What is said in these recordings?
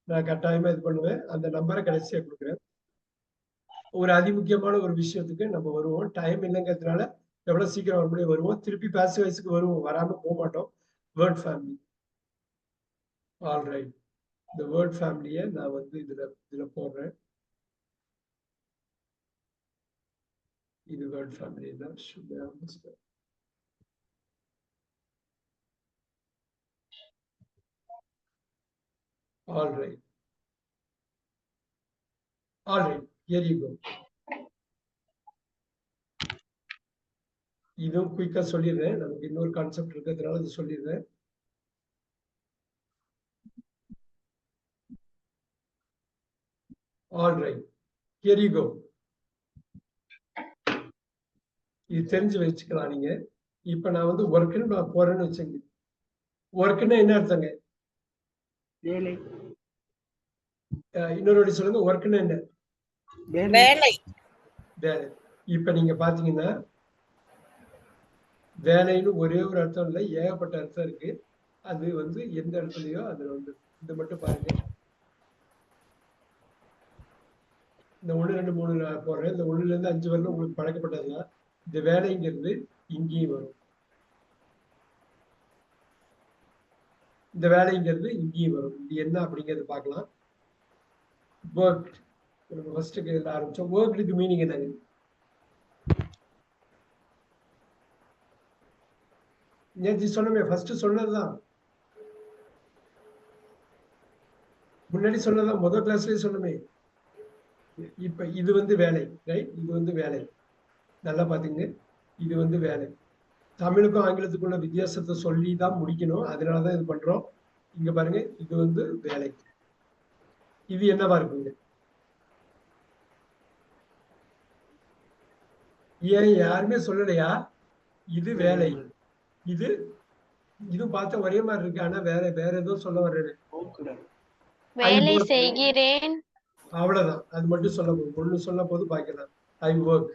நான் கட்டாயமா இது பண்ணுவேன். அந்த நம்பரை கடைசியா கொடுக்குறேன். ஒரு அதிமுக்கியமான ஒரு விஷயத்துக்கு நம்ம வருவோம். டைம் இல்லைங்கிறதுனால எவ்வளவு சீக்கிரம் வர முடியும் வருவோம். திருப்பி பாசிவ் வாய்ஸ்க்கு வருவோம். வராம போக மாட்டோம். Word family. All right. இந்த வேர்ட் ஃபேமிலியை நான் வந்து இதுல போடுறேன். இது வேர்ட் ஃபேமிலி தான். All right. All right. Here you go. இதுவும் குயிக்கா சொல்லிடுறேன். நமக்கு இன்னொரு கான்செப்ட் இருக்கிறதுனால இது சொல்லிடுறேன். All right. Here you go. இது தெரிஞ்சு வச்சுக்கலாம் நீங்க. இப்ப நான் வந்து ஒர்க்குன்னு நான் போறேன்னு வச்சுங்க. ஒர்க்குன்னா என்ன அர்த்தங்க? வேலை. இன்னொரு வாட்டி சொல்லுங்க. ஒர்க்குன்னா என்ன? வேலை. வேலை. இப்ப நீங்க பாத்தீங்கன்னா வேலைன்னு ஒரே ஒரு அர்த்தம் இல்லை, ஏகப்பட்ட அர்த்தம் இருக்கு. அது வந்து எந்த இடத்துலயோ அதுல வந்து இது மட்டும் பாருங்க. இந்த 1 2 3 நான் போடுறேன். இந்த 1ல இருந்து 5 வரலும் உங்களுக்கு பழக்கப்பட்டதுதான். இந்த வேலைங்கிறது இங்கேயும் வரும். இந்த வேலைங்கிறது இங்கேயும் வரும். இது என்ன அப்படிங்கிறது பார்க்கலாம். ஒர்க். நம்ம ஃபர்ஸ்ட் ஆரம்பிச்சோம். ஒர்க்குக்கு மீனிங் என்னங்க? நேற்று சொன்னமே, ஃபர்ஸ்ட் சொன்னதுதான். முன்னாடி சொன்னதான், முதல் கிளாஸ்லயே சொன்னமே. இப்ப இது வந்து வேலை, ரைட்? இது வந்து வேலை. நல்லா பாத்தீங்க. இது வந்து வேலை. தமிழுக்கும் ஆங்கிலத்துக்குள்ள வித்தியாசத்தை சொல்லி தான் முடிக்கணும். அதனாலதான் இது பண்றோம். இங்க பாருங்க, இது வந்து வேலை. இது என்னவா இருக்குங்க? ஏன் யாருமே சொல்லலையா? இது வேலை. இது இதுவும் பார்த்தா ஒரே மாதிரி இருக்கு. ஆனா வேற ஏதோ சொல்ல வர்றேன். வேலை செய்கிறேன். அவ்வளவுதான். அது மட்டும் சொல்ல போதும். ஒண்ணு சொல்ல போது பாக்கலாம். I work.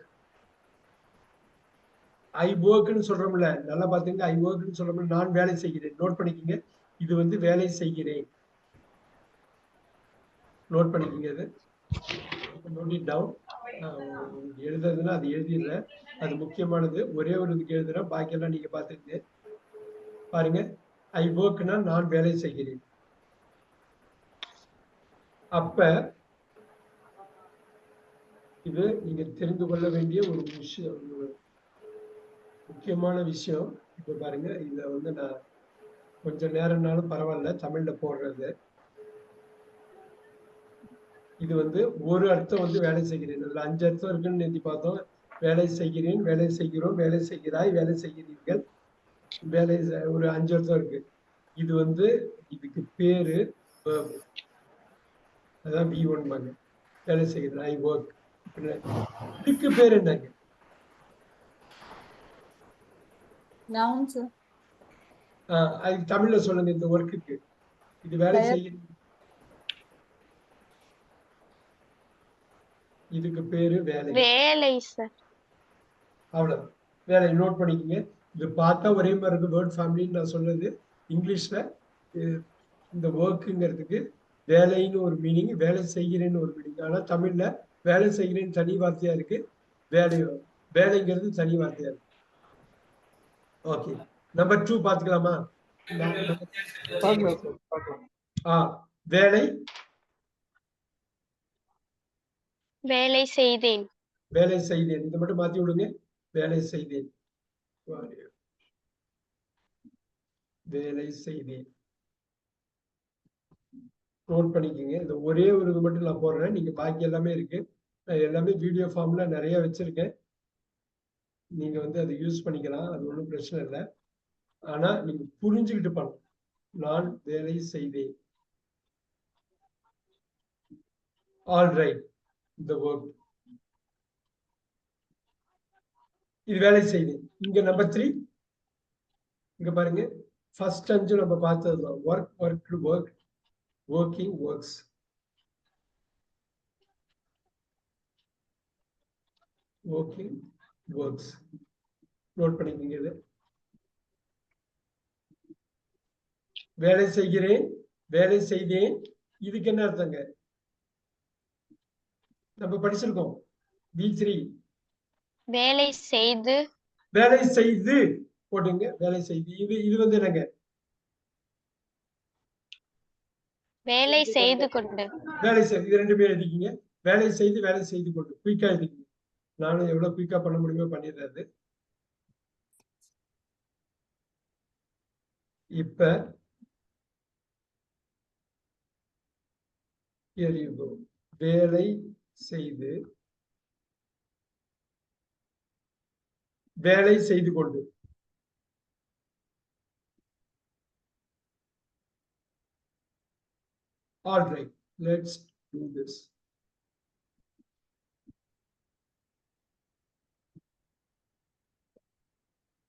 ஐ ஒர்க்னு சொல்றோம்ல, நல்லா பாத்தீங்க. ஐ ஒர்க்னு சொல்றோம்ல, நான் வேலை செய்கிறேன். நோட் பண்ணிக்கங்க. இது வந்து வேலை செய்கிறேன். நோட் பண்ணிக்கங்க. இது நோட் இட் டவுன். எழுதுறதுன்னா அது எழுதிடுறேன். அது முக்கியமானது. ஒரே ஒரு இதுக்கு எழுதுறேன். பாக்கியெல்லாம் நீங்க பாத்துங்க. பாருங்க. ஐ ஒர்க்னா நான் வேலை செய்கிறேன். அப்ப இது நீங்க தெரிந்து கொள்ள வேண்டிய ஒரு விஷயம், முக்கியமான விஷயம். இப்ப பாருங்க, இத வந்து நான் கொஞ்சம் நேரம்னாலும் பரவாயில்ல தமிழ்ல போடுறது. இது வந்து ஒரு அர்த்தம் வந்து வேலை செய்கிறேன். அதுல 5 அர்த்தம் இருக்குன்னு நேற்று பார்த்தோம். வேலை செய்கிறேன், வேலை செய்கிறோம், வேலை செய்கிறாய், வேலை செய்கிறீர்கள், வேலை ஒரு 5 அர்த்தம் இருக்கு. இது வந்து இதுக்கு பேரு அதான் V1 பாங்க. வேலை செய்கிறேன், ஐ ஒர்க். இதுக்கு பேர் என்னங்க? அதுக்கு தமிழ்ல சொல்லுங்க. இந்த ஒர்க்குக்கு இது வேலை செய்ய, இதுக்கு பேரு வேலை. வேலை சார். அவ்வளவு. வேலை. நோட் பண்ணிக்கங்க. இது பார்த்தா ஒரே மாதிரி இருக்கு. வேர்ட் ஃபேமிலின்னு நான் சொன்னது. இங்கிலீஷ்ல இந்த ஒர்க்குங்கிறதுக்கு வேலைன்னு ஒரு மீனிங், வேலை செய்கிறேன்னு ஒரு மீனிங். ஆனா தமிழ்ல வேலை செய்கிறேன்னு தனி வார்த்தையா இருக்கு, வேலைங்கிறது தனி வார்த்தையா இருக்கு. ஓகே. நம்பர் 2 பாத்துக்கலாமா? வேலை. வேலை செய்தேன். வேலை செய்தேன். இதை மட்டும் மாத்தி விடுங்க. வேலை செய்தேன். வேலை செய்தேன். நோட் பண்ணிக்கோங்க. இந்த ஒரே ஒரு இது மட்டும் நான் போடுறேன். நீங்க பாக்கி எல்லாமே இருக்கு. நான் எல்லாமே வீடியோ ஃபார்ம்ல நிறைய வச்சிருக்கேன். நீங்க வந்து அதை யூஸ் பண்ணிக்கலாம். அது ஒன்றும் பிரச்சனை இல்லை. ஆனா நீங்க புரிஞ்சுக்கிட்டு பண்ணணும். நான் வேலை செய்தேன். All right. இந்த ஒர்க். இது வேலை செய்தேன். இங்க நம்பர் 3. இங்க பாருங்க. ஃபர்ஸ்ட் 5 நம்ம பார்த்ததுதான். Work, work, work, working, works. Working, works. Note பண்ணிக்கங்க. இது வேலை செய்கிறேன், வேலை செய்தேன், இதுக்கு என்ன அர்த்தங்க? நம்ம படிச்சிருக்கோம் B3. வேலை செய்து. வேலை செய்து போட்டுங்க. வேலை செய்து. இது வந்து என்னங்க? வேலை செய்து கொண்டு. வேலை செய்து. இது ரெண்டுமே எழுதிக்கிங்க. வேலை செய்து வேலை செய்து கொண்டு. குயிக்கா எழுதிக்கிங்க. நானும் எவ்வளவு குயிக்கா பண்ண முடியுமோ பண்ணிடுறது. இப்ப வேலை செய்து வேலை செய்து கொண்டு. All right, let's do this.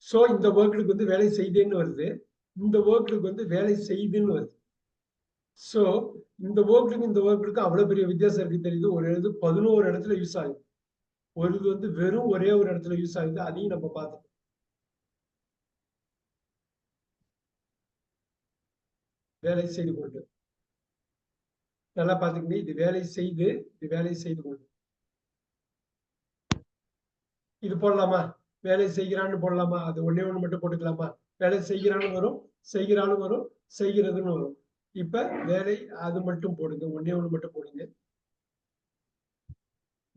So இந்த ஒர்க்குக்கு வந்து வேலை செய்தேன்னு வருது. இந்த ஒர்க்குக்கு வந்து வேலை செய்துன்னு வருது. சோ இந்த ஒர்க்குக்கு இந்த ஒர்க்குக்கு அவ்வளவு பெரிய வித்தியாசம் இருக்கு தெரியுது. ஒரு எழுது 11 இடத்துல யூஸ் ஆகுது. ஒரு இது வந்து வெறும் ஒரே ஒரு இடத்துல யூஸ் ஆகுது. அதையும் நம்ம பார்த்தோம். வேலை செய்து கொண்டு. நல்லா பாத்துக்கங்க. இது வேலை செய்து, இது வேலை செய்து கொண்டு. இது போடலாமா? வேலை செய்கிறான்னு போடலாமா? அது ஒண்ணே ஒண்ணு மட்டும் போட்டுக்கலாமா? வேலை செய்கிறான்னு வரும், செய்கிறான்னு வரும், செய்கிறதுன்னு வரும். இப்ப வேலை அது மட்டும் போடுங்க. ஒண்ணே ஒண்ணு மட்டும் போடுங்க.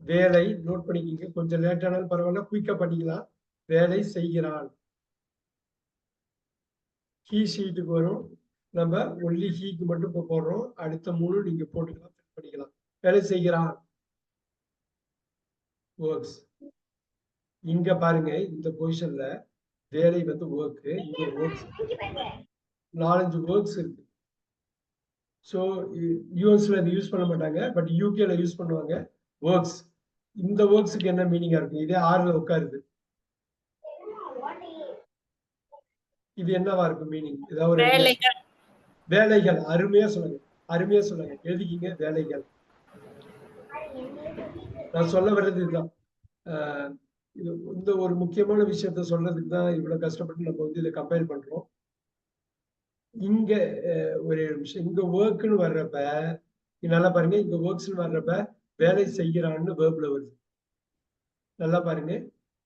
வேலை நோட் பண்ணிக்கிங்க. கொஞ்சம் லேட்டானாலும் பரவாயில்ல, குயிக்கா பண்ணிக்கலாம். வேலை செய்கிறான். ஹீ ஷீட்டுக்கு வரும். நம்ம ஒன்லி ஹீக்கு மட்டும் இப்போ போடுறோம். அடுத்த 3 நீங்க போட்டுக்கலாம், பண்ணிக்கலாம். வேலை செய்கிறான். ஒர்க்ஸ். இங்க பாருங்க, இந்த பொசிஷன்ல வேலை வந்து ஒர்க். இங்க ஒர்க்ஸ் 4-5 ஒர்க்ஸ் இருக்கு. ஸோ யூஎஸ்ல இது யூஸ் பண்ண மாட்டாங்க, பட் யூகேல யூஸ் பண்ணுவாங்க. ஒர்க்ஸ். இந்த ஒர்க்ஸுக்கு என்ன மீனிங்கா இருக்கு? இதே 6ல உட்காருது. இது என்னவா இருக்கும் மீனிங்? ஏதாவது ஒரு வேலைகள். அருமையா சொல்லுங்க, அருமையா சொல்லுங்க. எழுதிக்கிங்க வேலைகள். நான் சொல்ல வர்றது இதுதான். இந்த ஒரு முக்கியமான விஷயத்த சொல்றதுக்கு தான் இவ்வளவு கஷ்டப்பட்டு நம்ம வந்து இதை கம்பைல் பண்றோம். இங்க ஒரு விஷயம், இங்க ஒர்க்னு வர்றப்ப நல்லா பாருங்க. இங்க ஒர்க்ஸ்னு வர்றப்ப வேலை செய்கிறான்னு வேர்ப்ல வருது. நல்லா பாருங்க.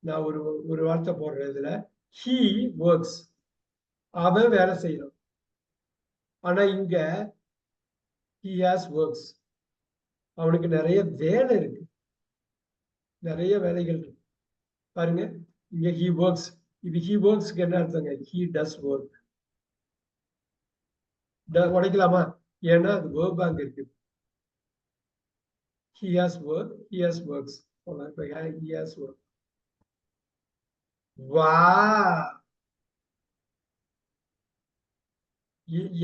நான் ஒரு வார்த்தை போடுறேன் இதுல. He works. அவன் வேலை செய்யறான். ஆனா இங்க he has works. அவனுக்கு நிறைய வேலை இருக்கு, நிறைய வேலைகள் இருக்கு. பாருங்க, இங்க he works. இது he worksக்கு என்ன அர்த்தங்க? he does work. உடைக்கலாமா? ஏன்னா அது verb அங்க இருக்கு. he has work, he has works. he has work. Wow.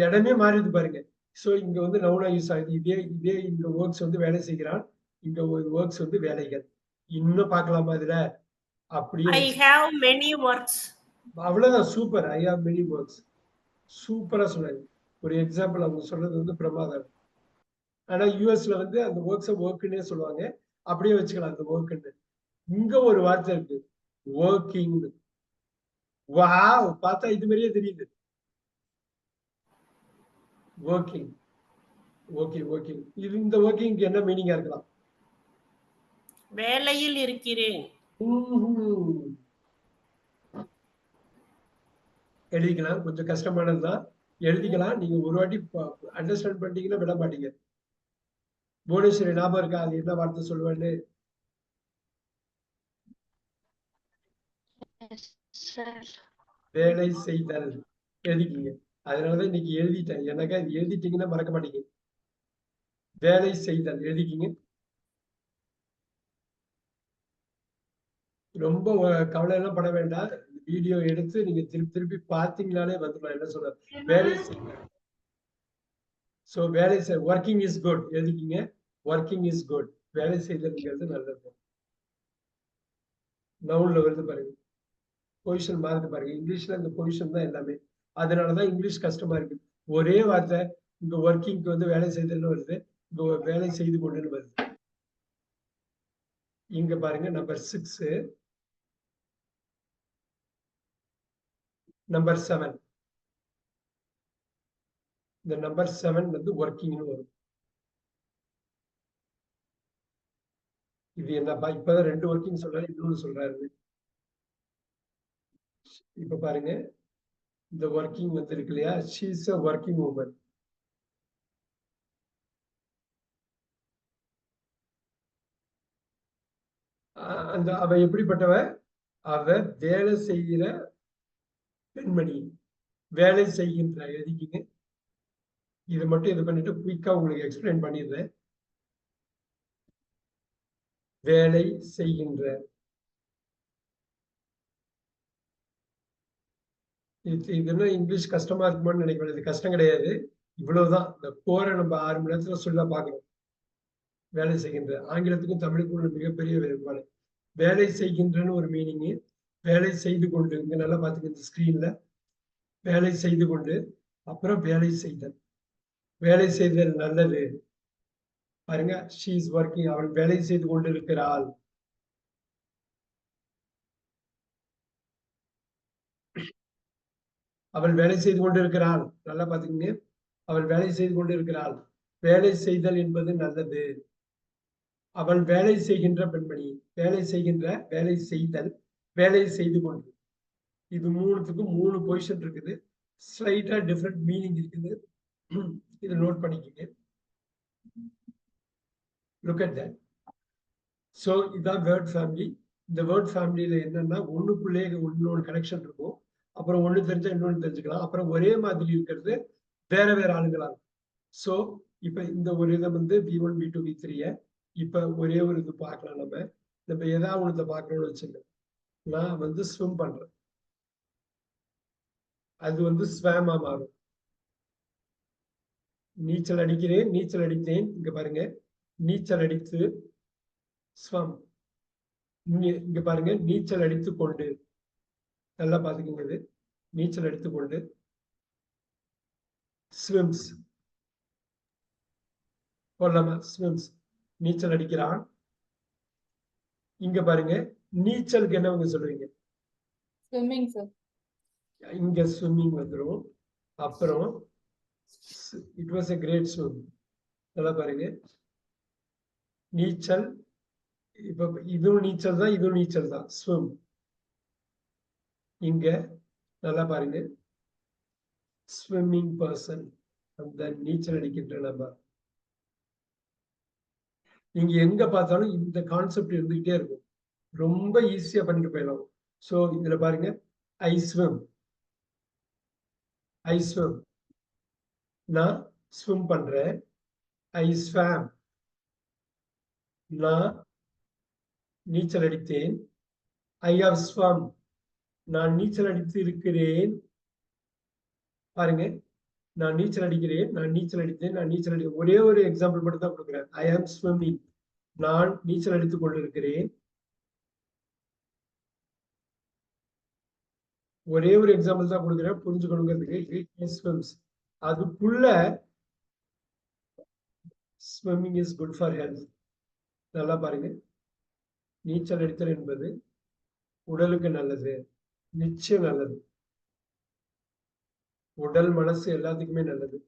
இடமே மாறிது பாருங்க. சோ இங்க வந்து நவுனா யூஸ் ஆகுது. இதே இங்க ஒர்க்ஸ் வந்து வேலை செய்கிறான், இங்க ஒர்க்ஸ் வந்து வேலைகள். இன்னும் பார்க்கலாமா இதுல? அப்படியே I have many works. அவ்வளவுதான். Super. I have many works. சூப்பரா சொன்னாங்க. ஒரு எக்ஸாம்பிள் அவங்க சொல்றது வந்து பிரமாதம். ஆனா யூஎஸ்ல வந்து அந்த ஒர்க்ஸ ஒர்க்குன்னே சொல்லுவாங்க. அப்படியே வச்சுக்கலாம் அந்த ஒர்க்குன்னு. இங்க ஒரு வார்த்தை இருக்கு, ஒர்க்கிங். வாவ், பார்த்தா இது மாதிரியே தெரியுது. ஒர்க்கிங். Okay, working. இது இந்த ஒர்க்கிங்க்கு என்ன மீனிங்கா இருக்கலாம்? வேலையில் இருக்கிறேன். எழுதிக்கலாம். கொஞ்சம் கஷ்டமானதுதான், எழுதிக்கலாம். நீங்க ஒரு வாட்டி அண்டர்ஸ்டாண்ட் பண்ணிட்டீங்கன்னா விட மாட்டீங்க. புவனேஸ்வரி ஞாபகம் இருக்கா அது என்ன வார்த்தை சொல்லுவேன்னு? வேலை செய்தல். எழுதிக்கிங்க. அதனாலதான் இன்னைக்கு எழுதிட்டேன். எனக்கா இது எழுதிட்டீங்கன்னா மறக்க மாட்டீங்க. வேலை செய்தல் எழுதிக்கிங்க. ரொம்ப கவலை எல்லாம் பட வேண்டாம். வீடியோ எடுத்து நீங்க திருப்பி திருப்பி பார்த்தீங்கனாலே வந்துடும். என்ன சொல்ற? வேலை செய்தல். சோ வேலை ஒர்க்கிங் இஸ் குட் எழுதிக்கிங்க. Working is good. வேலை செய்தல்ங்கிறது நல்லது. நவுன்ல வருது பாருங்க. பொசிஷன் மாறுது பாருங்க. இங்கிலீஷ்ல இந்த பொசிஷன் தான் எல்லாமே. அதனாலதான் இங்கிலீஷ் கஷ்டமா இருக்கு. ஒரே வார்த்தை இங்க ஒர்க்கிங்க்கு வந்து வேலை செய்தல்னு வருது, இங்க வேலை செய்து கொண்டுன்னு வருது. இங்க பாருங்க நம்பர் 6, நம்பர் 7. இந்த நம்பர் 7 வந்து ஒர்க்கிங்னு வரும். இது என்னப்பா இப்பதான் 2 ஒர்க்கிங் சொல்றாரு, இன்னொன்னு சொல்றாரு. இப்ப பாருங்க, இந்த ஒர்க்கிங் வந்து இருக்கு இல்லையா, she is a working woman. அந்த அவ எப்படிப்பட்டவ? அவ வேலை செய்கிற பெண்மணி. வேலை செய்கின்ற எழுதிக்கிங்க. இதை மட்டும் இது பண்ணிட்டு குயிக்கா உங்களுக்கு எக்ஸ்பிளைன் பண்ணிடுறேன். வேலை செய்கின்ற. இதுன்னா இங்கிலீஷ் கஷ்டமா இருக்குமான்னு நினைக்கிறேன். இது கஷ்டம் கிடையாது. இவ்வளவுதான். இந்த கோரை நம்ம 6 மணி நேரத்துல சொல்ல பார்க்கிறோம். வேலை செய்கின்ற. ஆங்கிலத்துக்கும் தமிழுக்கும் உள்ள மிகப்பெரிய வேறுபாடு. வேலை செய்கின்றன்னு ஒரு மீனிங், வேலை செய்து கொண்டு. இங்க நல்லா பாத்துக்க இந்த ஸ்கிரீன்ல. வேலை செய்து கொண்டு, அப்புறம் வேலை செய்தல். வேலை செய்தல் நல்லது. பாருங்க, she is working. அவள் வேலை செய்து கொண்டு இருக்கிறாள். அவள் வேலை செய்து கொண்டு இருக்கிறாள். நல்லா பாத்துக்கங்க. அவள் வேலை செய்து கொண்டு இருக்கிறாள். வேலை செய்தல் என்பது நல்லது. அவள் வேலை செய்கின்ற பெண்மணி. வேலை செய்கின்ற, வேலை செய்தல், வேலை செய்து கொண்டு. இது மூணுத்துக்கும் 3 பொசிஷன் இருக்குது. ஸ்லைட்டா டிஃப்ரெண்ட் மீனிங் இருக்குது. இதை நோட் பண்ணிக்கங்க. Look at that. ஸோ இதான் வேர்ட் ஃபேமிலி. இந்த வேர்ட் ஃபேமிலியில என்னன்னா ஒண்ணுக்குள்ளேயே இன்னொரு கனெக்ஷன் இருக்கும். அப்புறம் ஒண்ணு தெரிஞ்சா இன்னொன்னு தெரிஞ்சுக்கலாம். அப்புறம் ஒரே மாதிரி இருக்கிறது வேற வேற ஆளுங்களா இருக்கும். ஸோ இப்ப இந்த ஒரு இதை வந்து V1, V2, V3 இப்ப ஒரே ஒரு இது பார்க்கலாம். நம்ம ஏதாவது ஒண்ணு பார்க்கணும்னு வச்சுங்க. நான் வந்து ஸ்விம் பண்றேன். அது வந்து ஸ்வாமா மாறும். நீச்சல் அடிக்கிறேன், நீச்சல் அடித்தேன். இங்க பாருங்க, நீச்சல் அடித்து ஸ்வம். இங்க பாருங்க, நீச்சல் அடித்து கொண்டு. நல்லா பாத்துக்கோங்க. இது நீச்சல் அடித்து கொண்டு ஸ்விம்ஸ். போடலாமா? ஸ்விம்ஸ். நீச்சல் அடிக்கிறான். இங்க பாருங்க, நீச்சலுக்கு என்னவங்க சொல்லுவீங்க? Swimming sir. இங்க ஸ்விம்மிங் வந்துடும். அப்புறம் it was a great swim. நல்லா பாருங்க, நீச்சல். இப்ப இதுவும் நீச்சல் தான், இதுவும் நீச்சல் தான். ஸ்விம். இங்க நல்லா பாருங்க, ஸ்விம்மிங் பர்சன். அந்த நீச்சல் அடிக்கின்ற நபர். நீங்க எங்க பார்த்தாலும் இந்த கான்செப்ட் இருந்துகிட்டே இருக்கும். ரொம்ப ஈஸியா பண்ணிட்டு போயிடலாம். சோ இதுல பாருங்க, ஐ ஸ்விம். I swim. நான் ஸ்விம் பண்றேன். I swam. நான் நீச்சல் அடித்தேன். I have swum. நான் நீச்சல் அடித்து இருக்கிறேன். பாருங்க, நான் நீச்சல் அடிக்கிறேன், நான் நீச்சல் அடித்தேன், நான் நீச்சல் அடிக்கிறேன். ஒரே ஒரு எக்ஸாம்பிள் மட்டும் தான் கொடுக்குறேன். ஐ ஆம் ஸ்விம்மிங். நான் நீச்சல் அடித்துக் கொண்டிருக்கிறேன். ஒரே ஒரு எக்ஸாம்பிள் தான் கொடுக்குறேன், புரிஞ்சுக்கணுங்கிறதுக்கு. அதுக்குள்ள swimming is good for health. நல்லா பாருங்க, நீச்சல் அடித்தல் என்பது உடலுக்கு நல்லது. நிச்சயம் நல்லது. உடல் மனசு எல்லாத்துக்குமே நல்லது.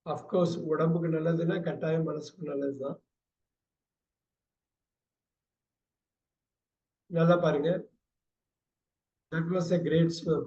அப்கோர்ஸ் உடம்புக்கு நல்லதுன்னா கட்டாயம் மனசுக்கு நல்லதுதான். நல்லா பாருங்க, that was a great swim.